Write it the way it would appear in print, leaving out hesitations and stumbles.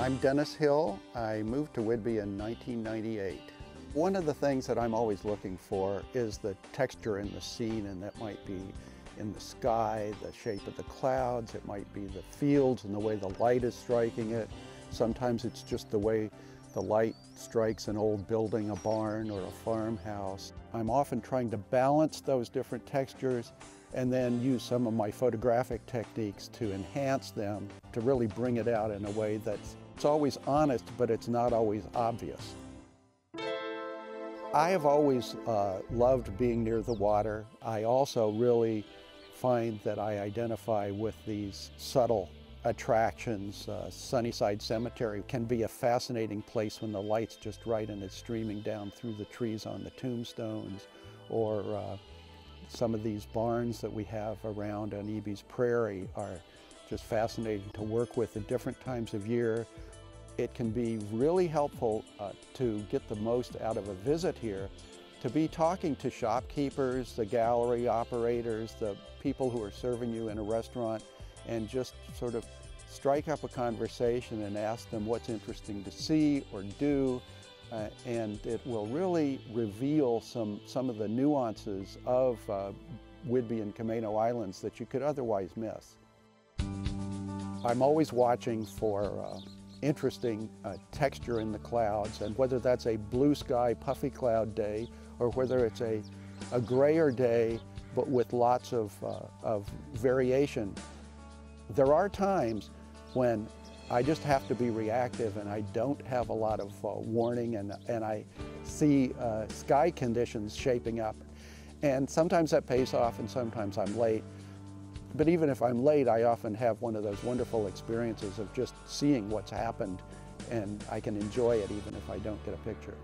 I'm Dennis Hill. I moved to Whidbey in 1998. One of the things that I'm always looking for is the texture in the scene, and that might be in the sky, the shape of the clouds, it might be the fields and the way the light is striking it. Sometimes it's just the way the light strikes an old building, a barn or a farmhouse. I'm often trying to balance those different textures and then use some of my photographic techniques to enhance them, to really bring it out in a way that's always honest, but it's not always obvious. I have always loved being near the water. I also really find that I identify with these subtle attractions. Sunnyside Cemetery can be a fascinating place when the light's just right and it's streaming down through the trees on the tombstones, or some of these barns that we have around on Eby's Prairie are just fascinating to work with at different times of year. It can be really helpful to get the most out of a visit here, to be talking to shopkeepers, the gallery operators, the people who are serving you in a restaurant, and just sort of strike up a conversation and ask them what's interesting to see or do, and it will really reveal some of the nuances of Whidbey and Camano Islands that you could otherwise miss. I'm always watching for interesting texture in the clouds, and whether that's a blue sky puffy cloud day or whether it's a grayer day but with lots of variation. There are times when I just have to be reactive and I don't have a lot of warning, and I see sky conditions shaping up, and sometimes that pays off and sometimes I'm late. But even if I'm late, I often have one of those wonderful experiences of just seeing what's happened, and I can enjoy it even if I don't get a picture.